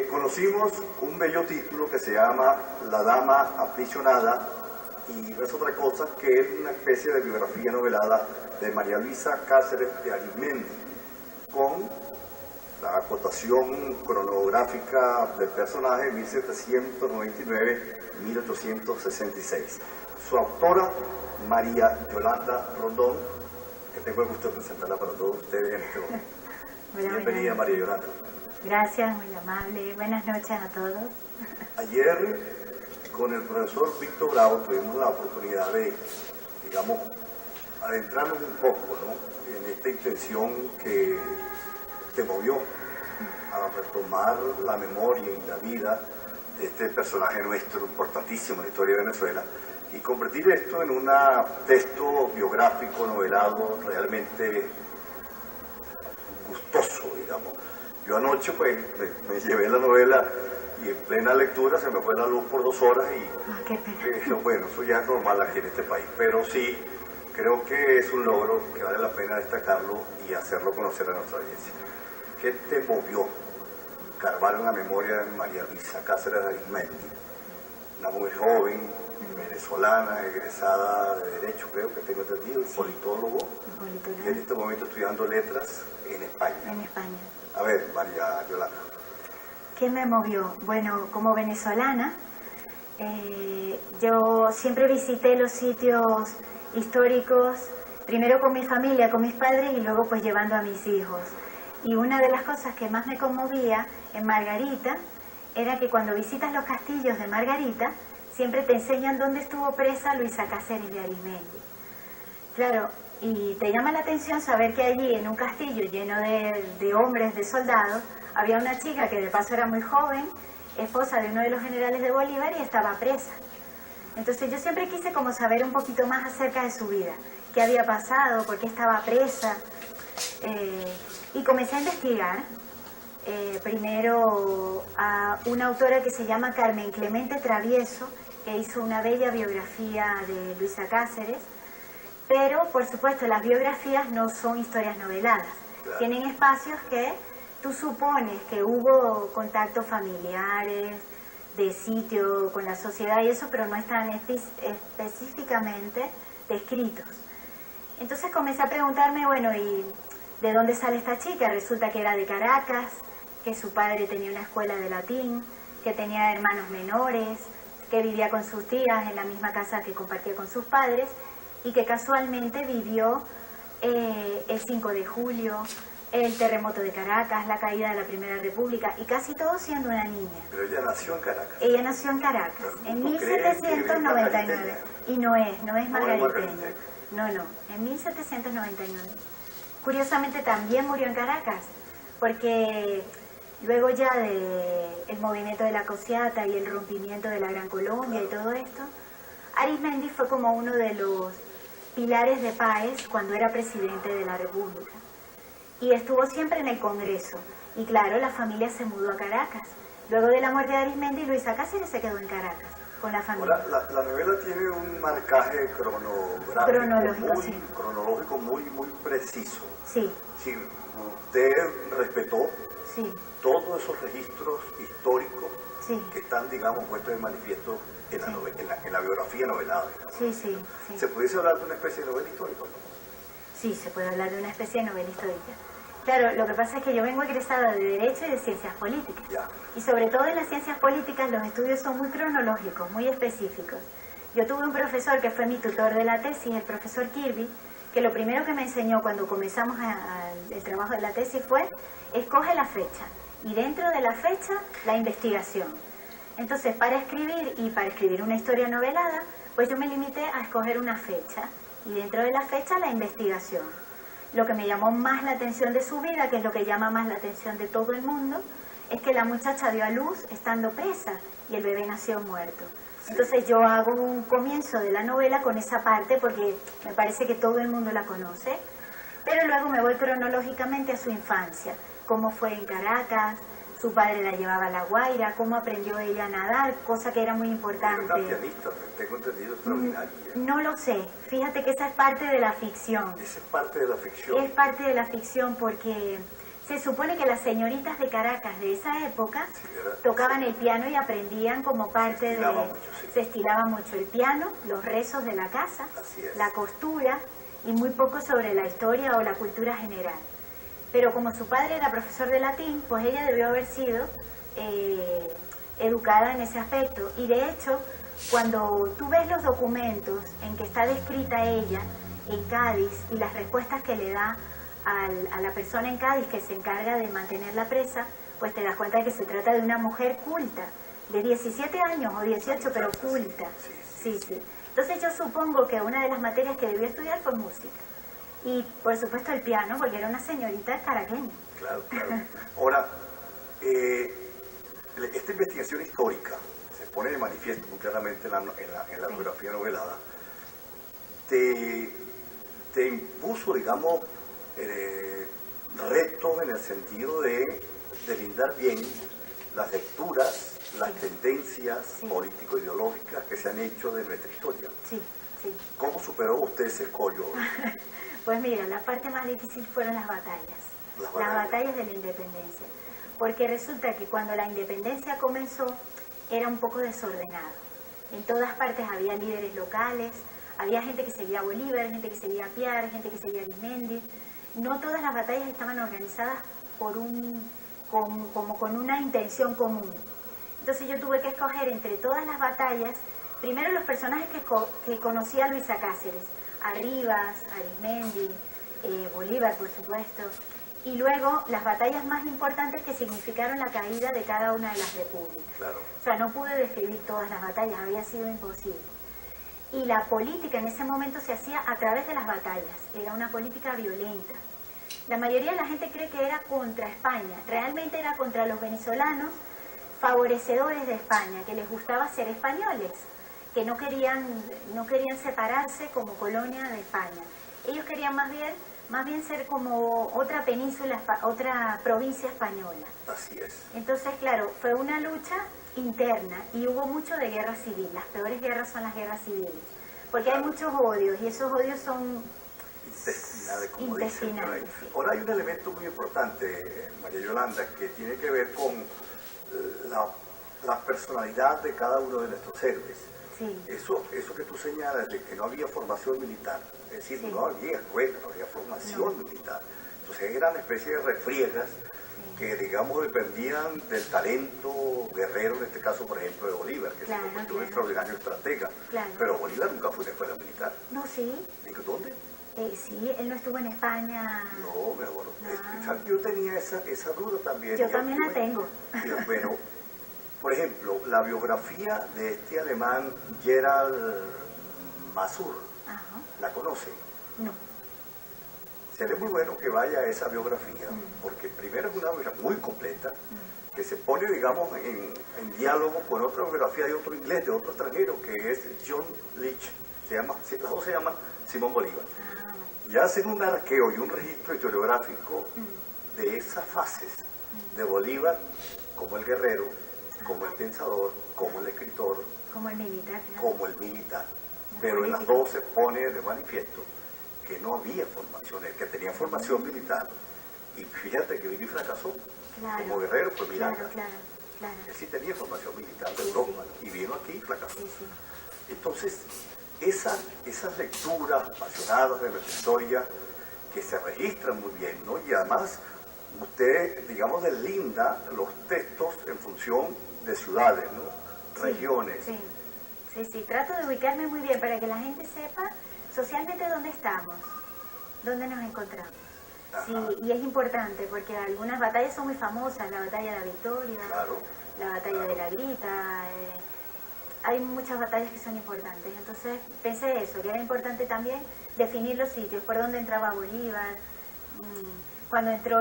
Conocimos un bello título que se llama La Dama Aprisionada, y no es otra cosa que una especie de biografía novelada de María Luisa Cáceres de Arismendi, con la acotación cronográfica del personaje 1799-1866. Su autora, María Yolanda Rondón, que tengo el gusto de presentarla para todos ustedes en este momento. Bienvenida, María Yolanda. Gracias, muy amable. Buenas noches a todos. Ayer, con el profesor Víctor Bravo, tuvimos la oportunidad de, digamos, adentrarnos un poco, ¿no?, en esta intención que te movió a retomar la memoria y la vida de este personaje nuestro, importantísimo en la historia de Venezuela, y convertir esto en un texto biográfico, novelado, realmente gustoso, digamos. Yo anoche pues me llevé la novela y en plena lectura se me fue la luz por 2 horas y qué pena. Bueno, eso ya es normal aquí en este país, pero sí creo que es un logro que vale la pena destacarlo y hacerlo conocer a nuestra audiencia. ¿Qué te movió carvar en la memoria de María Luisa Cáceres de Arismendi? Una mujer joven, venezolana, egresada de Derecho, creo que tengo entendido, politólogo, y en este momento estudiando letras en España. En España. A ver, María Yolanda. ¿Qué me movió? Bueno, como venezolana, yo siempre visité los sitios históricos, primero con mi familia, con mis padres, y luego pues llevando a mis hijos. Y una de las cosas que más me conmovía en Margarita era que cuando visitas los castillos de Margarita, siempre te enseñan dónde estuvo presa Luisa Cáceres de Arismendi. Claro, y te llama la atención saber que allí, en un castillo lleno de hombres, de soldados, había una chica que de paso era muy joven, esposa de uno de los generales de Bolívar, y estaba presa. Entonces yo siempre quise como saber un poquito más acerca de su vida, qué había pasado, por qué estaba presa, y comencé a investigar. Primero a una autora que se llama Carmen Clemente Travieso, que hizo una bella biografía de Luisa Cáceres, pero por supuesto las biografías no son historias noveladas, claro. Tienen espacios que tú supones que hubo contactos familiares, de sitio con la sociedad y eso, pero no están específicamente descritos. Entonces comencé a preguntarme, bueno, ¿y de dónde sale esta chica? Resulta que era de Caracas, que su padre tenía una escuela de latín, que tenía hermanos menores, que vivía con sus tías en la misma casa que compartía con sus padres, y que casualmente vivió el 5 de julio, el terremoto de Caracas, la caída de la Primera República, y casi todo siendo una niña. Pero ella nació en Caracas. Ella nació en Caracas, en 1799, y no es margariteña. No, en 1799. Curiosamente también murió en Caracas, porque luego ya del movimiento de la Cociata y el rompimiento de la Gran Colombia y todo esto, Arismendi fue como uno de los pilares de Páez cuando era presidente de la República. Y estuvo siempre en el Congreso. Y claro, la familia se mudó a Caracas. Luego de la muerte de Arismendi, Luisa Cáceres se quedó en Caracas con la familia. Ahora, la novela tiene un marcaje cronológico muy preciso. Sí. Sí, usted respetó sí. todos esos registros históricos sí. que están, digamos, puestos en manifiesto en la, en la biografía novelada. Sí. ¿Se pudiese hablar de una especie de novela histórica? Sí, se puede hablar de una especie de novela histórica. Claro, lo que pasa es que yo vengo egresada de Derecho y de Ciencias Políticas. Ya. Y sobre todo en las ciencias políticas los estudios son muy cronológicos, muy específicos. Yo tuve un profesor que fue mi tutor de la tesis, el profesor Kirby, que lo primero que me enseñó cuando comenzamos el trabajo de la tesis fue, escoge la fecha, y dentro de la fecha, la investigación. Entonces, para escribir una historia novelada, pues yo me limité a escoger una fecha, y dentro de la fecha, la investigación. Lo que me llamó más la atención de su vida, que es lo que llama más la atención de todo el mundo, es que la muchacha dio a luz estando presa, y el bebé nació muerto. Entonces yo hago un comienzo de la novela con esa parte, porque me parece que todo el mundo la conoce, pero luego me voy cronológicamente a su infancia, cómo fue en Caracas, su padre la llevaba a La Guaira, cómo aprendió ella a nadar, cosa que era muy importante. Era una pianista, tengo entendido, extraordinaria. No lo sé, fíjate que esa es parte de la ficción. Esa es parte de la ficción. Es parte de la ficción porque Se supone que las señoritas de Caracas de esa época Sí, tocaban el piano y aprendían como parte de... estilaba mucho, sí. Se estilaba mucho el piano, los rezos de la casa, Así es. la costura y muy poco sobre la historia o la cultura general. Pero como su padre era profesor de latín, pues ella debió haber sido educada en ese aspecto. Y de hecho, cuando tú ves los documentos en que está descrita ella en Cádiz y las respuestas que le da a la persona en Cádiz que se encarga de mantener la presa, pues te das cuenta de que se trata de una mujer culta, de 17 años o 18, pero culta. Sí, sí. Entonces yo supongo que una de las materias que debió estudiar fue música. Y por supuesto el piano, porque era una señorita caraqueña. Claro, claro. Ahora, esta investigación histórica se pone de manifiesto muy claramente en la biografía novelada. Te impuso, digamos, retos en el sentido de lindar bien las lecturas, las tendencias político-ideológicas que se han hecho de nuestra historia. Sí, sí. ¿Cómo superó usted ese escollo? Pues mira, la parte más difícil fueron las batallas. Las batallas de la independencia. Porque resulta que cuando la independencia comenzó, era un poco desordenado. En todas partes había líderes locales, había gente que seguía a Bolívar, gente que seguía a Piar, gente que seguía a Arismendi. No todas las batallas estaban organizadas como con una intención común. Entonces yo tuve que escoger entre todas las batallas, primero los personajes que conocía Luisa Cáceres, a Rivas, a Arismendi, Bolívar por supuesto, y luego las batallas más importantes que significaron la caída de cada una de las repúblicas. Claro. O sea, no pude describir todas las batallas, había sido imposible. Y la política en ese momento se hacía a través de las batallas, era una política violenta. La mayoría de la gente cree que era contra España, realmente era contra los venezolanos favorecedores de España, que les gustaba ser españoles, que no querían separarse como colonia de España. Ellos querían más bien ser como otra península, otra provincia española. Así es. Entonces, claro, fue una lucha interna y hubo mucho de guerra civil. Las peores guerras son las guerras civiles, porque hay muchos odios y esos odios son intestinales, como dicen por ahí. sí. Ahora hay un elemento muy importante, María Yolanda, que tiene que ver con la personalidad de cada uno de nuestros héroes. Sí. Eso que tú señalas de que no había formación militar, es decir, Sí. no había escuela, no había formación militar. Entonces eran una especie de refriegas que, digamos, dependían del talento guerrero, en este caso, por ejemplo, de Bolívar, que se convirtió en un extraordinario estratega. Claro. Pero Bolívar nunca fue a una escuela militar. No, sí. ¿En dónde? Sí, él no estuvo en España. No, mi amor. No. Yo tenía esa duda también. Yo también la tengo. Bueno, por ejemplo, la biografía de este alemán Gerald Masur, Ajá. ¿la conoce? No. Sería muy bueno que vaya a esa biografía, porque primero es una biografía muy completa, que se pone, digamos, en diálogo con otra biografía de otro inglés, de otro extranjero, que es John Leech. Las dos se llaman Simón Bolívar. Y hacen un arqueo y un registro historiográfico de esas fases de Bolívar como el guerrero, como el pensador, como el escritor, Como el militar. ¿No? como el militar. Pero en las dos se pone de manifiesto que no había formación, el que tenía formación militar. Y fíjate que Billy fracasó como guerrero, pues Miranda. Claro. Él sí tenía formación militar de Europa y vino aquí y fracasó. Sí. Entonces, esas lecturas apasionadas de nuestra historia que se registran muy bien, ¿no? Y además usted, digamos, deslinda los textos en función de ciudades, ¿no? Regiones. Sí, trato de ubicarme muy bien para que la gente sepa socialmente dónde estamos, dónde nos encontramos. Sí, y es importante porque algunas batallas son muy famosas, la batalla de la Victoria, la batalla de la Grita, hay muchas batallas que son importantes. Entonces pensé eso, que era importante también definir los sitios, por dónde entraba Bolívar, cuando entró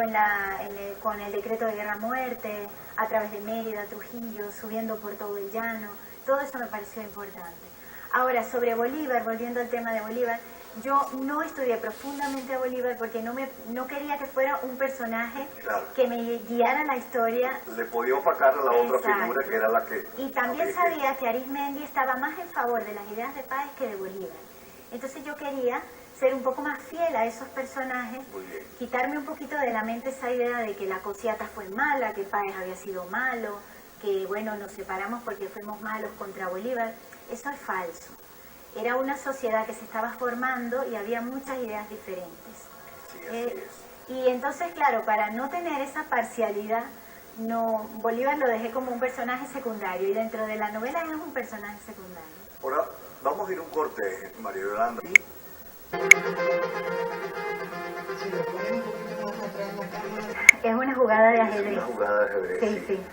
con el decreto de guerra-muerte, a través de Mérida, Trujillo, subiendo por todo el llano, todo eso me pareció importante. Ahora, sobre Bolívar, volviendo al tema de Bolívar, yo no estudié profundamente a Bolívar porque no quería que fuera un personaje que me guiara la historia. Le podía opacar a la otra figura que era la que... Y también sabía que Arismendi estaba más en favor de las ideas de Páez que de Bolívar. Entonces yo quería ser un poco más fiel a esos personajes, Muy bien. quitarme un poquito de la mente esa idea de que la Cociata fue mala, que Páez había sido malo, que bueno, nos separamos porque fuimos malos contra Bolívar. Eso es falso. Era una sociedad que se estaba formando y había muchas ideas diferentes. Sí, así es. Y entonces, claro, para no tener esa parcialidad, no, Bolívar lo dejé como un personaje secundario y dentro de la novela es un personaje secundario. Ahora, vamos a ir a un corte, María Yolanda. Es una jugada de Es ajedrez. una jugada de ajedrez, Sí, sí.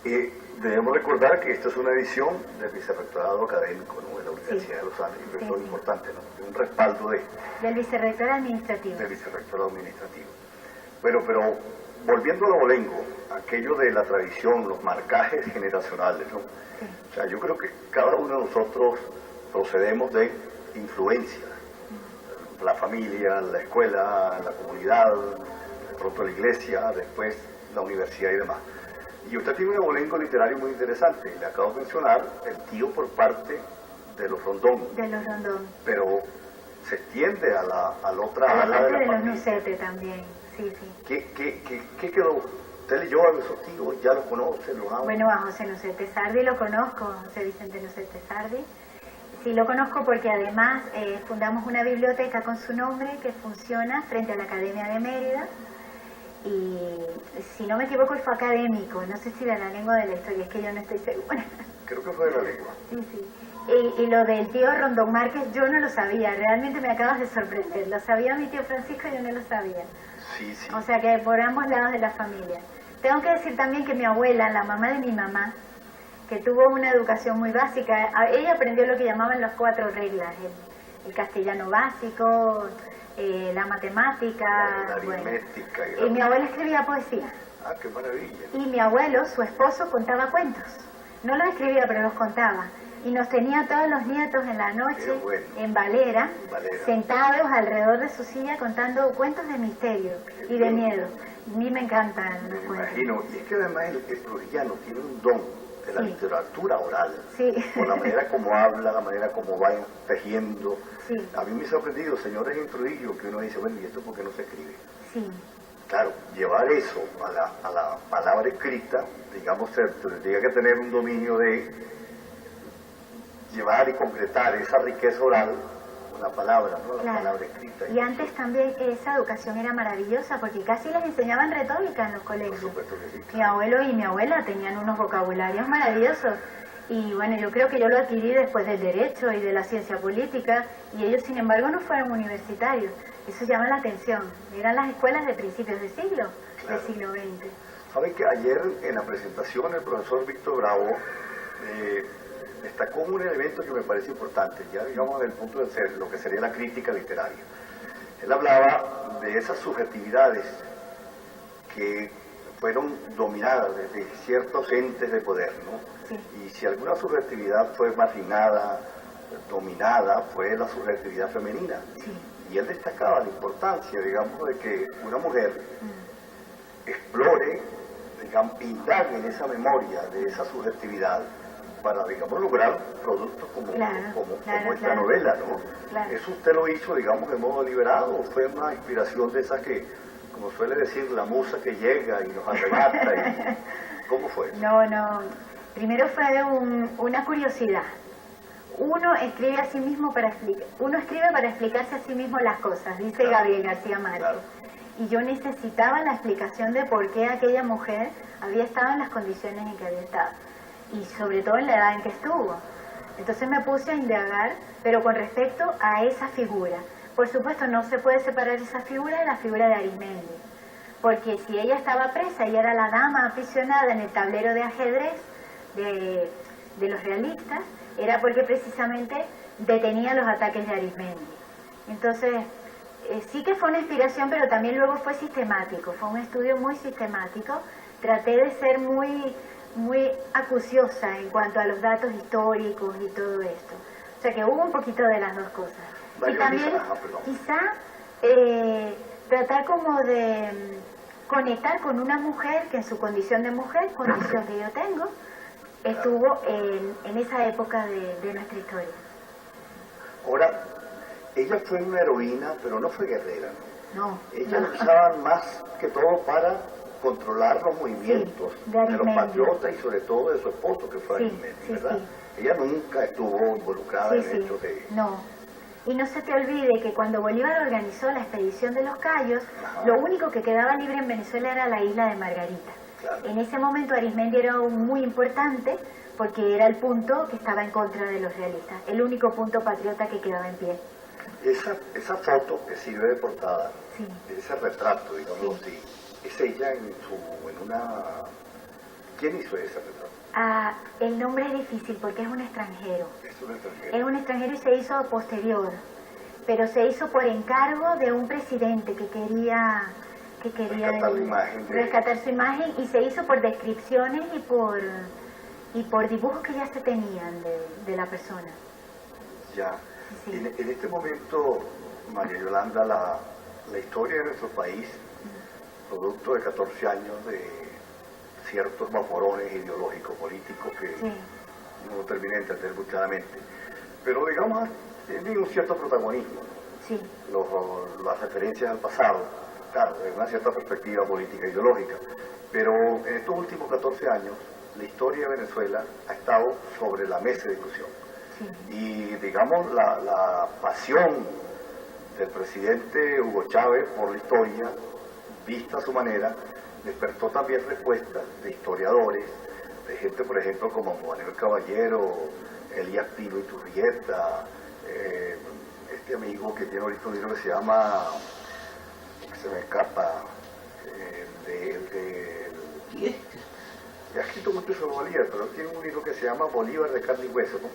sí. Debemos recordar que esta es una edición del Vicerrectorado Académico, ¿no?, de la Universidad de Los Andes, un rector Sí. importante, ¿no?, un respaldo Del vicerrector administrativo. del Vicerrectorado Administrativo. Bueno, pero volviendo a lo bolengo, aquello de la tradición, los marcajes generacionales, ¿no? Sí. O sea, yo creo que cada uno de nosotros procedemos de influencia. La familia, la escuela, la comunidad, de pronto la iglesia, después la universidad y demás. Y usted tiene un abolengo literario muy interesante. Le acabo de mencionar el tío por parte de los Rondón, De los Rondón. pero se extiende a la otra A la ala parte de la de los familia. Nucete también. Sí, sí. ¿Qué quedó? ¿Usted leyó a esos tíos? ¿Ya los conoce? ¿Los ama? Bueno, a José Nucete Sardi lo conozco, José Vicente Nucete Sardi. Sí, lo conozco porque además fundamos una biblioteca con su nombre que funciona frente a la Academia de Mérida. Y si no me equivoco, él fue académico, no sé si de la lengua o de la historia, es que yo no estoy segura. Creo que fue de la lengua. Sí, sí. Y lo del tío Rondón Márquez yo no lo sabía, realmente me acabas de sorprender. Lo sabía mi tío Francisco y yo no lo sabía. Sí, sí. O sea que por ambos lados de la familia. Tengo que decir también que mi abuela, la mamá de mi mamá, que tuvo una educación muy básica, ella aprendió lo que llamaban las 4 reglas, el castellano básico, la matemática, La bueno. aritmética Y mi abuela escribía poesía. Ah, qué maravilla. Y mi abuelo, su esposo, contaba cuentos. No los escribía, pero los contaba. Y nos tenía todos los nietos en la noche, Qué bueno. en Valera, Valera. sentados alrededor de su silla contando cuentos de misterio y de miedo. A mí me encantan los Me cuentos. imagino. Y es que además el trujillano tiene un don de la Sí. literatura oral. Sí. Por la manera como habla, la manera como va tejiendo. Sí. A mí me ha sorprendido, señores en Trujillo, que uno dice, bueno, ¿y esto por qué no se escribe? Sí, Claro, llevar eso a la palabra escrita, digamos, tendría que tener un dominio de llevar y concretar esa riqueza oral con la palabra, ¿no? La claro. palabra escrita. Y antes también esa educación era maravillosa porque casi les enseñaban retórica en los Por colegios. supuesto que sí. Mi abuelo y mi abuela tenían unos vocabularios maravillosos. Y bueno, yo creo que yo lo adquirí después del derecho y de la ciencia política, y ellos sin embargo no fueron universitarios. Eso llama la atención. Eran las escuelas de principios de siglo, Claro. del siglo XX. Saben que ayer en la presentación el profesor Víctor Bravo destacó un elemento que me parece importante, ya digamos desde el punto de ser lo que sería la crítica literaria. Él hablaba de esas subjetividades que fueron dominadas desde ciertos entes de poder, ¿no? Sí. Y si alguna subjetividad fue marginada, dominada, fue la subjetividad femenina. Sí. Y él destacaba la importancia, digamos, de que una mujer explore, digamos, indague en esa memoria de esa subjetividad para, digamos, lograr productos como esta novela, ¿no? Claro. ¿Eso usted lo hizo, digamos, de modo deliberado o fue una inspiración de esas que, como suele decir, la musa que llega y nos arrebata? ¿Cómo fue? No, no. Primero fue una curiosidad. Uno escribe a sí mismo uno escribe para explicarse a sí mismo las cosas, dice Claro. Gabriel García Márquez. Claro. Y yo necesitaba la explicación de por qué aquella mujer había estado en las condiciones en que había estado. Y sobre todo en la edad en que estuvo. Entonces me puse a indagar, pero con respecto a esa figura. Por supuesto, no se puede separar esa figura de la figura de Arismendi. Porque si ella estaba presa y era la dama aprisionada en el tablero de ajedrez de los realistas, era porque precisamente detenía los ataques de Arismendi. Entonces, sí que fue una inspiración, pero también luego fue sistemático, fue un estudio muy sistemático. Traté de ser muy acuciosa en cuanto a los datos históricos y todo esto. O sea que hubo un poquito de las dos cosas. Y también quizá tratar como de conectar con una mujer que en su condición de mujer, condición que yo tengo, estuvo en esa época de nuestra historia. Ahora, ella fue una heroína, pero no fue guerrera, ¿no? No. Ella lo usaban más que todo para controlar los movimientos de los patriotas y sobre todo de su esposo, que fue Arismendi, ¿verdad? Sí. Ella nunca estuvo involucrada en hechos de... No. Y no se te olvide que cuando Bolívar organizó la expedición de los Cayos, lo único que quedaba libre en Venezuela era la isla de Margarita. Claro. En ese momento Arismendi era muy importante porque era el punto que estaba en contra de los realistas, el único punto patriota que quedaba en pie. Esa foto que sirve de portada, ese retrato, digámoslo así, es ella en una... ¿Quién hizo ese retrato? El nombre es difícil porque es un extranjero. Es un extranjero. Es un extranjero y se hizo posterior, pero se hizo por encargo de un presidente que quería rescatar su imagen, y se hizo por descripciones y por dibujos que ya se tenían de la persona. Ya. Sí. En este momento, María Yolanda, la historia de nuestro país, producto de 14 años de ciertos vaporones ideológicos, políticos que no terminé de entender muy claramente, pero digamos, tiene un cierto protagonismo, las referencias al pasado, claro, de una cierta perspectiva política e ideológica, pero en estos últimos 14 años, la historia de Venezuela ha estado sobre la mesa de discusión. Y digamos, la pasión del presidente Hugo Chávez por la historia, vista a su manera, despertó también respuestas de historiadores, de gente, por ejemplo, como Manuel Caballero, Elías Pino Iturrieta, este amigo que tiene ahorita un libro que se llama, se me escapa, ha escrito mucho sobre Bolívar, pero tiene un libro que se llama Bolívar de carne y hueso, ¿no?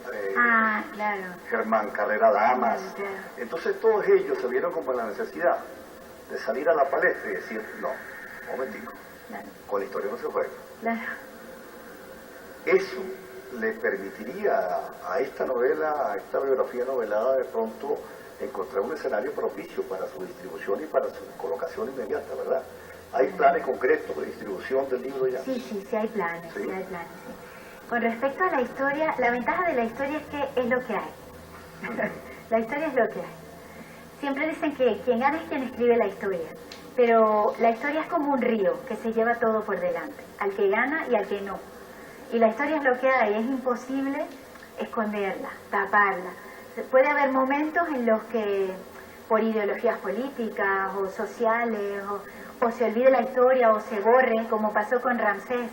Claro. Germán Carrera Damas. Claro. Entonces todos ellos se vieron como la necesidad de salir a la palestra y decir, no, un momentico, con la historia no se juega. Claro. Eso le permitiría a esta novela, a esta biografía novelada, de pronto encontrar un escenario propicio para su distribución y para su colocación inmediata, ¿verdad? ¿Hay planes concretos de distribución del libro ya? Sí hay planes, sí hay planes. Con respecto a la historia, la ventaja de la historia es que es lo que hay. La historia es lo que hay. Siempre dicen que quien gana es quien escribe la historia, pero la historia es como un río que se lleva todo por delante, al que gana y al que no. Y la historia es lo que hay, es imposible esconderla, taparla. Puede haber momentos en los que, por ideologías políticas o sociales, o se olvide la historia o se borre, como pasó con Ramsés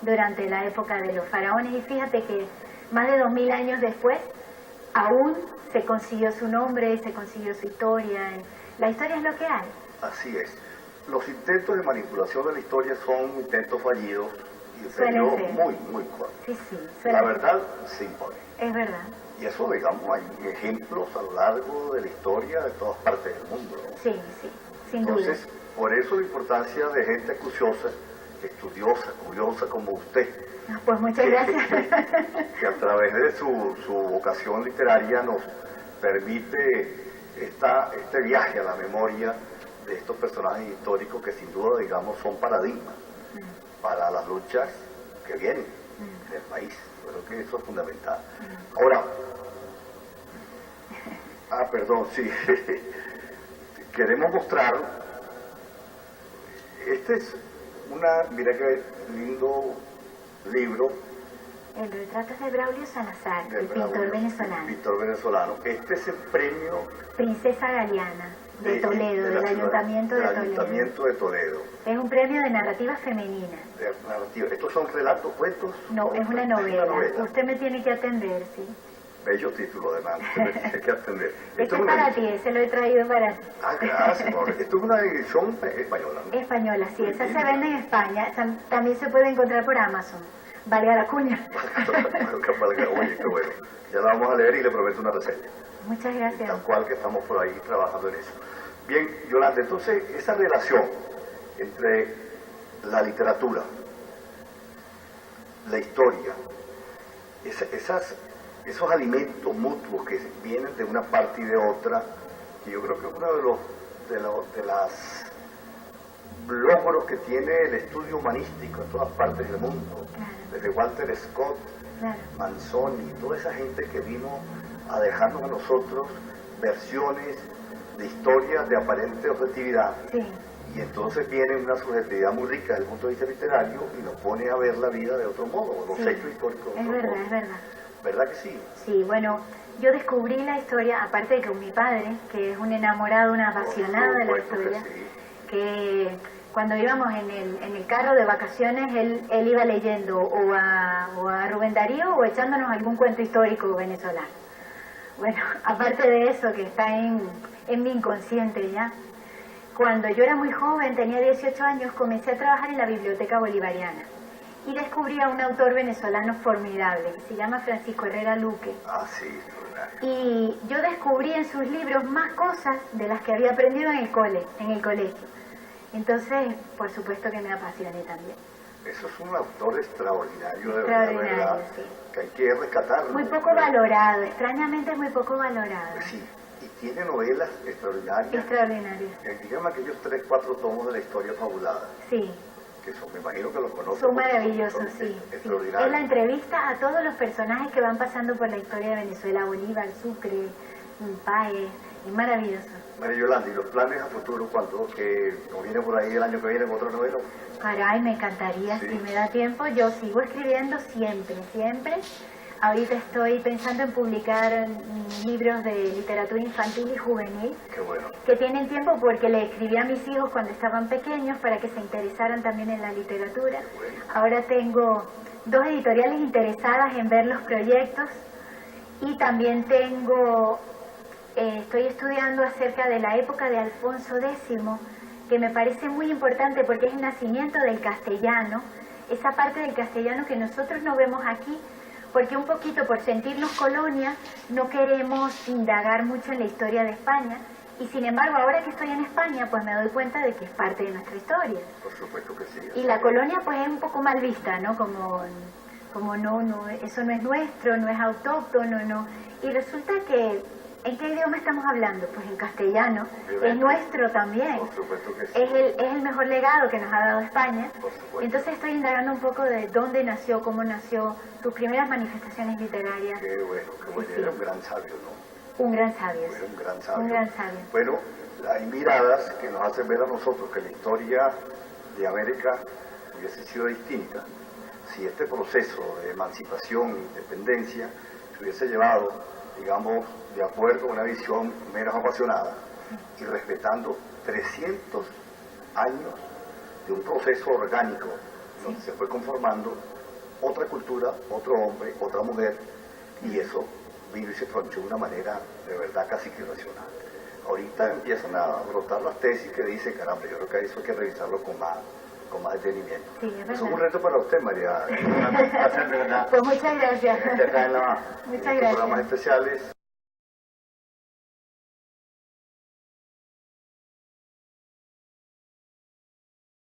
durante la época de los faraones, y fíjate que más de 2000 años después aún se consiguió su nombre, se consiguió su historia. La historia es lo que hay. Así es. Los intentos de manipulación de la historia son intentos fallidos y de periodo muy corto. Sí, la verdad se impone. Es verdad. Y eso, digamos, hay ejemplos a lo largo de la historia de todas partes del mundo, ¿no? Sí, sin duda. Entonces, por eso la importancia de gente acuciosa, estudiosa, curiosa como usted. Pues muchas gracias. Que a través de su vocación literaria nos permite este viaje a la memoria de estos personajes históricos que sin duda, digamos, son paradigmas para las luchas que vienen del país. Creo que eso es fundamental. Ahora, queremos mostrar, este es mira qué lindo libro. El retrato es de Braulio Salazar, el pintor venezolano. Pintor venezolano. Este es el premio Princesa Galeana de Toledo, del Ayuntamiento de Toledo. Ayuntamiento de Toledo. Es un premio de narrativa femenina. ¿Estos son relatos, cuentos? No, es una novela. Usted me tiene que atender, sí. Bello título, además. Me tiene que atender. Esto es para ti, se lo he traído para ti. Gracias. Esto es una edición española, ¿no? Española, sí. Esa se vende en España. También se puede encontrar por Amazon. Valga la cuña. Oye, qué bueno. Ya la vamos a leer y le prometo una reseña. Muchas gracias. Tal cual que estamos por ahí trabajando en eso. Bien, Yolanda, entonces esa relación entre la literatura, la historia, esos alimentos mutuos que vienen de una parte y de otra, que yo creo que es uno de los logros que tiene el estudio humanístico en todas partes del mundo, desde Walter Scott, Manzoni, toda esa gente que vino a dejarnos a nosotros versiones de historias de aparente objetividad. Sí. Y entonces viene una subjetividad muy rica desde el punto de vista literario y nos pone a ver la vida de otro modo, los hechos históricos de Es otro verdad, modo. es verdad. ¿Verdad que sí? Sí, bueno, yo descubrí la historia, aparte de que mi padre, que es un enamorado, un apasionado de la historia, que cuando íbamos en el carro de vacaciones, él iba leyendo o a Rubén Darío o echándonos algún cuento histórico venezolano. Bueno, aparte de eso, que está en mi inconsciente ya, cuando yo era muy joven, tenía 18 años, comencé a trabajar en la Biblioteca Bolivariana y descubrí a un autor venezolano formidable, que se llama Francisco Herrera Luque. Ah, sí. Y yo descubrí en sus libros más cosas de las que había aprendido en el colegio. Entonces, por supuesto que me apasioné también. Eso es un autor extraordinario, de Extraordinario, verdad, sí. que hay que rescatarlo. Muy poco valorado, extrañamente es muy poco valorado. Sí, y tiene novelas extraordinarias. Extraordinario. Dígame aquellos 3, 4 tomos de la historia fabulada, Sí, que son, me imagino que los conocen. son maravillosos, sí. Extraordinarios. Es la entrevista a todos los personajes que van pasando por la historia de Venezuela, Bolívar, Sucre, Páez, es maravilloso. María Yolanda, ¿y los planes a futuro cuando que nos viene por ahí el año que viene con otra novela? Caray, me encantaría, Sí. si me da tiempo, yo sigo escribiendo siempre. Ahorita estoy pensando en publicar libros de literatura infantil y juvenil, Qué bueno. que tienen tiempo porque le escribí a mis hijos cuando estaban pequeños para que se interesaran también en la literatura. Ahora tengo 2 editoriales interesadas en ver los proyectos y también estoy estudiando acerca de la época de Alfonso X, que me parece muy importante porque es el nacimiento del castellano, esa parte del castellano que nosotros no vemos aquí, porque un poquito por sentirnos colonia no queremos indagar mucho en la historia de España, y sin embargo ahora que estoy en España pues me doy cuenta de que es parte de nuestra historia. Por supuesto que sí. Y la colonia pues es un poco mal vista, ¿no? Como no, eso no es nuestro, no es autóctono, no. Y resulta que, ¿en qué idioma estamos hablando? Pues en castellano, es nuestro también. Por supuesto que sí. Es el mejor legado que nos ha dado España. Por supuesto. Entonces estoy indagando un poco de dónde nació, cómo nació, sus primeras manifestaciones literarias. Qué bueno, qué bueno. Sí. Era un gran sabio, ¿no? Un gran sabio. Era un gran sabio. Un gran sabio. Bueno, hay miradas que nos hacen ver a nosotros que la historia de América hubiese sido distinta si este proceso de emancipación e independencia se hubiese llevado, digamos, de acuerdo a una visión menos apasionada y respetando 300 años de un proceso orgánico donde se fue conformando otra cultura, otro hombre, otra mujer, y eso vino y se tronchó de una manera de verdad casi que irracional. Ahorita empiezan a brotar las tesis que dicen, caramba, yo creo que eso hay que revisarlo con más detenimiento. Sí, es Eso verdad. es un reto para usted, María. De verdad. Pues muchas gracias. Acá en Muchas los gracias. programas especiales.